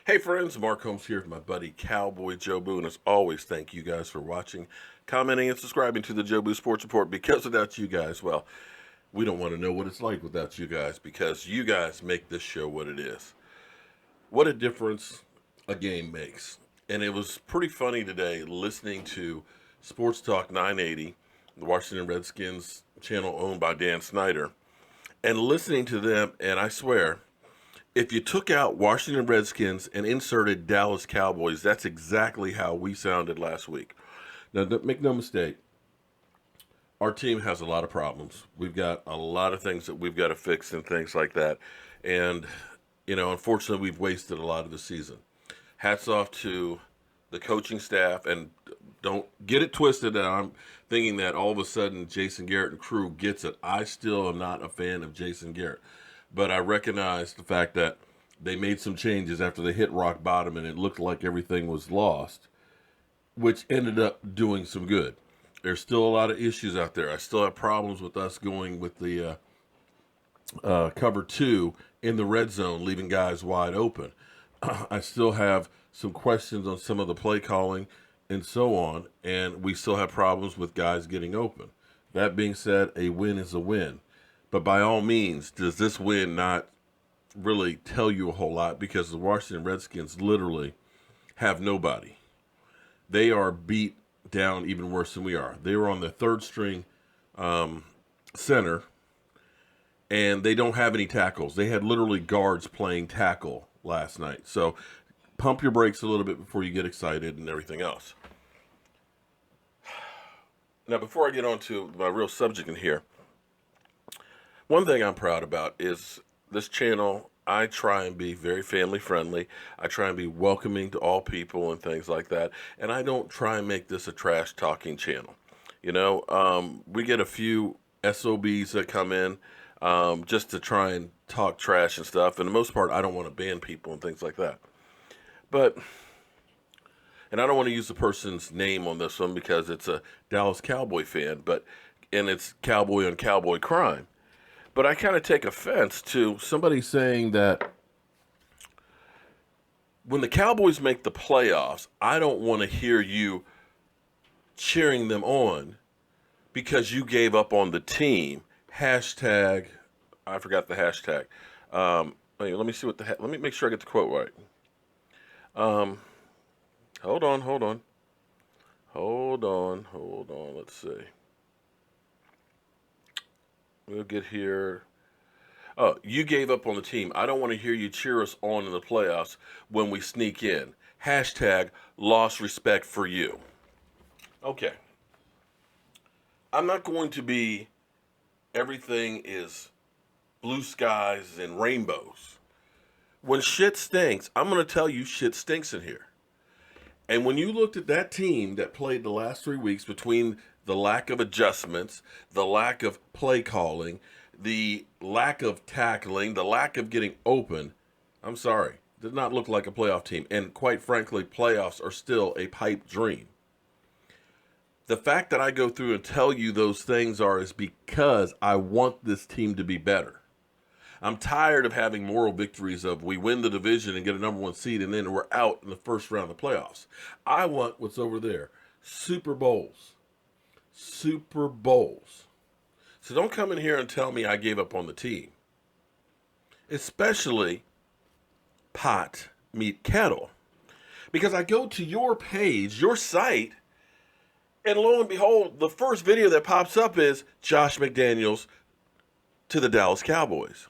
Hey friends, Mark Holmes here with my buddy CowboyJobu, and as always, thank you guys for watching, commenting, and subscribing to the Jobu Sports Report. Because without you guys, well, we don't want to know what it's like without you guys, because you guys make this show what it is. What a difference a game makes. And it was pretty funny today listening to Sports Talk 980, the Washington Redskins channel owned by Dan Snyder, and listening to them, and I swear, if you took out Washington Redskins and inserted Dallas Cowboys, that's exactly how we sounded last week. Now, make no mistake, our team has a lot of problems. We've got a lot of things that we've got to fix and things like that. And, unfortunately, we've wasted a lot of the season. Hats off to the coaching staff, and don't get it twisted that I'm thinking that all of a sudden Jason Garrett and crew gets it. I still am not a fan of Jason Garrett. But I recognize the fact that they made some changes after they hit rock bottom and it looked like everything was lost, which ended up doing some good. There's still a lot of issues out there. I still have problems with us going with the cover two in the red zone, leaving guys wide open. I still have some questions on some of the play calling and so on, and we still have problems with guys getting open. That being said, a win is a win. But by all means, does this win not really tell you a whole lot? Because the Washington Redskins literally have nobody. They are beat down even worse than we are. They were on the third string center, and they don't have any tackles. They had literally guards playing tackle last night. So pump your brakes a little bit before you get excited and everything else. Now, before I get on to my real subject in here, one thing I'm proud about is this channel. I try and be very family friendly. I try and be welcoming to all people and things like that. And I don't try and make this a trash talking channel. We get a few SOBs that come in just to try and talk trash and stuff. And the most part, I don't want to ban people and things like that. And I don't want to use the person's name on this one because it's a Dallas Cowboy fan, and it's cowboy on cowboy crime. But I kind of take offense to somebody saying that when the Cowboys make the playoffs, I don't want to hear you cheering them on because you gave up on the team. Hashtag, I forgot the hashtag. Let me see let me make sure I get the quote right. Hold on. Let's see. We'll get here. Oh, you gave up on the team. I don't want to hear you cheer us on in the playoffs when we sneak in. Hashtag lost respect for you. Okay. I'm not going to be everything is blue skies and rainbows. When shit stinks, I'm going to tell you shit stinks in here. And when you looked at that team that played the last 3 weeks between the lack of adjustments, the lack of play calling, the lack of tackling, the lack of getting open, I'm sorry, did not look like a playoff team. And quite frankly, playoffs are still a pipe dream. The fact that I go through and tell you those things is because I want this team to be better. I'm tired of having moral victories of we win the division and get a number one seed and then we're out in the first round of the playoffs. I want what's over there. Super Bowls. Super Bowls. So don't come in here and tell me I gave up on the team. Especially pot, meat, kettle. Because I go to your page, your site, and lo and behold, the first video that pops up is Josh McDaniels to the Dallas Cowboys.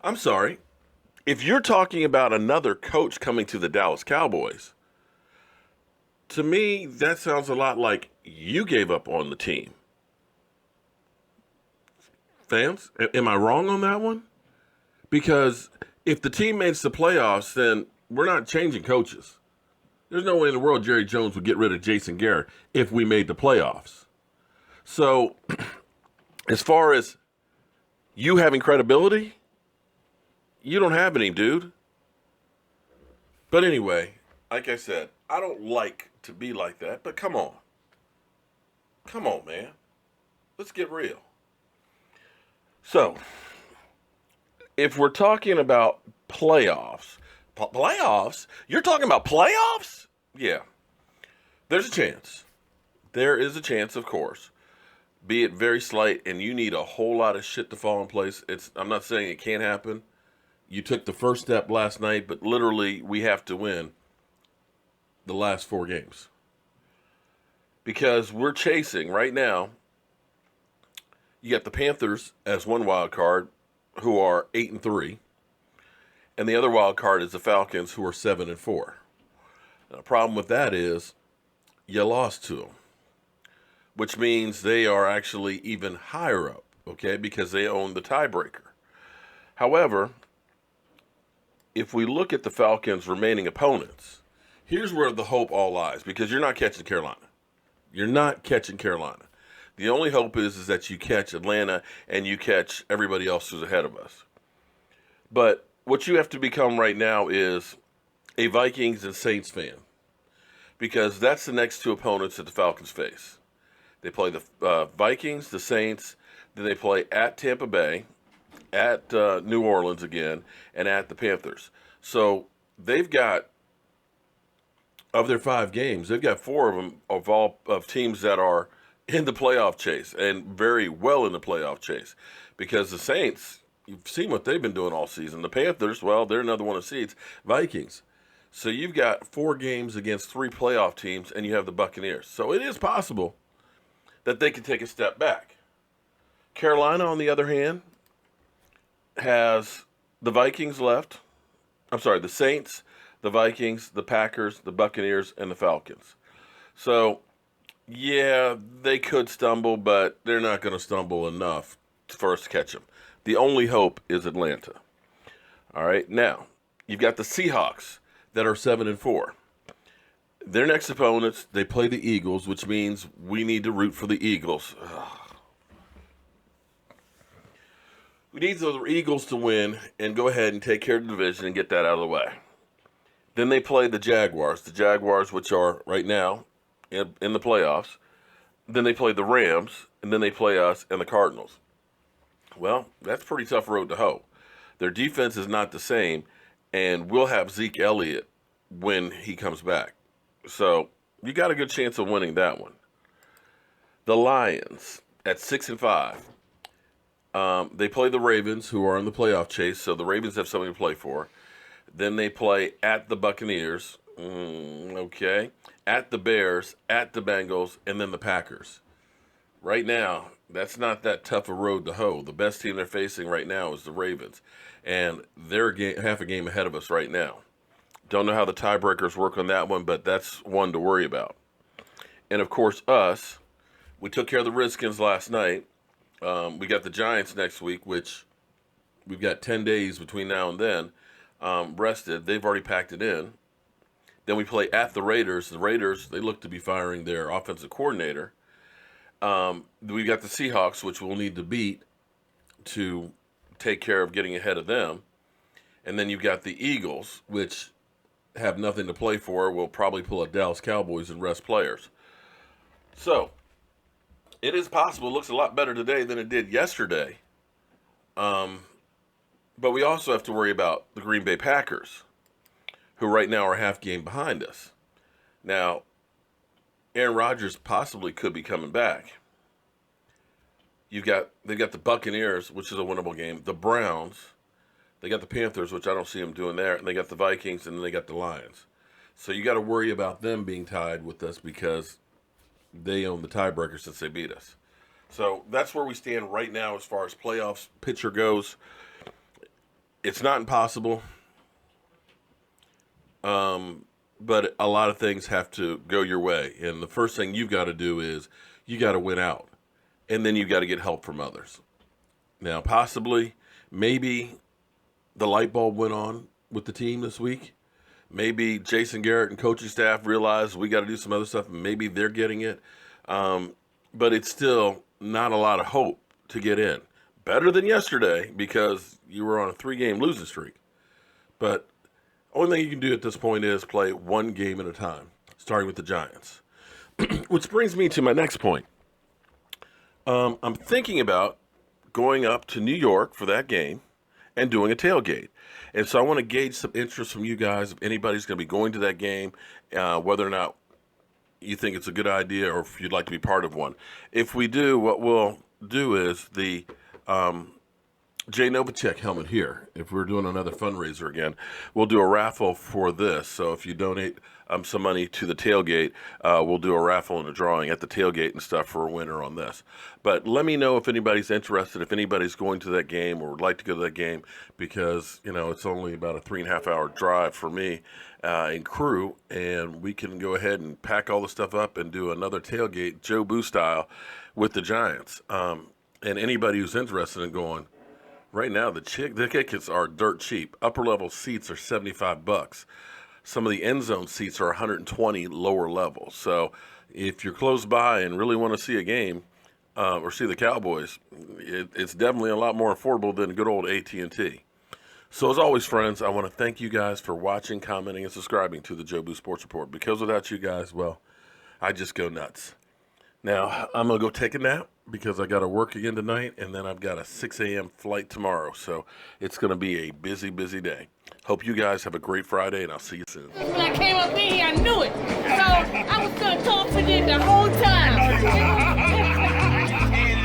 I'm sorry. If you're talking about another coach coming to the Dallas Cowboys, to me, that sounds a lot like you gave up on the team. Fans, am I wrong on that one? Because if the team makes the playoffs, then we're not changing coaches. There's no way in the world Jerry Jones would get rid of Jason Garrett if we made the playoffs. So, as far as you having credibility, you don't have any, dude. But anyway, like I said, I don't like to be like that, but come on. Come on, man. Let's get real. So, if we're talking about playoffs, Playoffs? You're talking about playoffs? Yeah, there's a chance. There is a chance, of course. Be it very slight, and you need a whole lot of shit to fall in place. I'm not saying it can't happen. You took the first step last night, but literally we have to win the last 4 games. Because we're chasing right now. You got the Panthers as one wild card, who are 8-3, and the other wild card is the Falcons, who are 7-4. Now, the problem with that is you lost to them, which means they are actually even higher up, okay, because they own the tiebreaker. However, if we look at the Falcons' remaining opponents, here's where the hope all lies, because you're not catching Carolina. You're not catching Carolina. The only hope is that you catch Atlanta and you catch everybody else who's ahead of us. But what you have to become right now is a Vikings and Saints fan, because that's the next 2 opponents that the Falcons face. They play the Vikings, the Saints, then they play at Tampa Bay, at New Orleans again, and at the Panthers. So they've got, of their 5 games, they've got 4 of them of teams that are in the playoff chase, and very well in the playoff chase. Because the Saints, you've seen what they've been doing all season. The Panthers, well, they're another one of seeds. Vikings. So you've got 4 games against 3 playoff teams, and you have the Buccaneers. So it is possible that they can take a step back. Carolina, on the other hand, has the Vikings left. I'm sorry, the Saints, the Vikings, the Packers, the Buccaneers, and the Falcons. So, yeah, they could stumble, but they're not going to stumble enough for us to catch them. The only hope is Atlanta. All right, now, you've got the Seahawks that are 7-4. Their next opponents, they play the Eagles, which means we need to root for the Eagles. Ugh. We need the Eagles to win and go ahead and take care of the division and get that out of the way. Then they play the Jaguars, which are right now in the playoffs. Then they play the Rams, and then they play us and the Cardinals. Well, that's a pretty tough road to hoe. Their defense is not the same, and we'll have Zeke Elliott when he comes back. So you got a good chance of winning that one. The Lions at 6-5. They play the Ravens, who are in the playoff chase, so the Ravens have something to play for. Then they play at the Buccaneers, okay, at the Bears, at the Bengals, and then the Packers. Right now, that's not that tough a road to hoe. The best team they're facing right now is the Ravens, and they're half a game ahead of us right now. Don't know how the tiebreakers work on that one, but that's one to worry about. And, of course, us, we took care of the Redskins last night. We got the Giants next week, which we've got 10 days between now and then rested. They've already packed it in. Then we play at the Raiders. The Raiders, they look to be firing their offensive coordinator. We got the Seahawks, which we'll need to beat to take care of getting ahead of them. And then you've got the Eagles, which have nothing to play for. We'll probably pull a Dallas Cowboys and rest players. So it is possible. It looks a lot better today than it did yesterday. But we also have to worry about the Green Bay Packers, who right now are half game behind us. Now, Aaron Rodgers possibly could be coming back. They've got the Buccaneers, which is a winnable game. The Browns, they got the Panthers, which I don't see them doing there, and they got the Vikings, and then they got the Lions. So you got to worry about them being tied with us because they own the tiebreaker since they beat us. So that's where we stand right now as far as playoffs picture goes. It's not impossible, but a lot of things have to go your way. And the first thing you've got to do is you got to win out, and then you've got to get help from others. Now, possibly, maybe the light bulb went on with the team this week. Maybe Jason Garrett and coaching staff realized we got to do some other stuff, and maybe they're getting it. But it's still not a lot of hope to get in. Better than yesterday because you were on a 3-game losing streak. But only thing you can do at this point is play one game at a time, starting with the Giants. Which brings me to my next point. I'm thinking about going up to New York for that game and doing a tailgate. And so I want to gauge some interest from you guys if anybody's going to be going to that game, whether or not you think it's a good idea or if you'd like to be part of one. If we do, what we'll do is the Jay Novacek helmet here. If we're doing another fundraiser again, we'll do a raffle for this. So if you donate some money to the tailgate, we'll do a raffle and a drawing at the tailgate and stuff for a winner on this. But let me know if anybody's interested, if anybody's going to that game or would like to go to that game, because it's only about a 3.5 hour drive for me and crew, and we can go ahead and pack all the stuff up and do another tailgate Jobu style with the Giants. And anybody who's interested in going. Right now, the tickets are dirt cheap. Upper level seats are $75. Some of the end zone seats are $120 lower level. So if you're close by and really want to see a game or see the Cowboys, it's definitely a lot more affordable than good old AT&T. So as always, friends, I want to thank you guys for watching, commenting, and subscribing to the Jobu Sports Report. Because without you guys, well, I just go nuts. Now, I'm going to go take a nap because I got to work again tonight, and then I've got a 6 a.m. flight tomorrow. So it's going to be a busy, busy day. Hope you guys have a great Friday, and I'll see you soon. When I came up in here, I knew it. So I was so confident the whole time.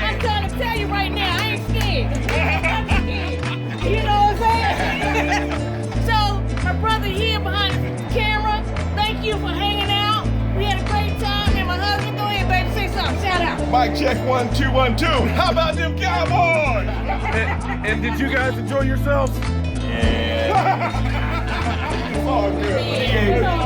I'm trying to tell you right now, I ain't scared. You know what I'm saying? So, my brother here behind the camera, thank you for hanging out. We had a great time, and my husband, go ahead, baby, say something. Shout out. Mic check 1 2 1 2. How about them Cowboys? And did you guys enjoy yourselves? Yeah. Oh, good. Yeah.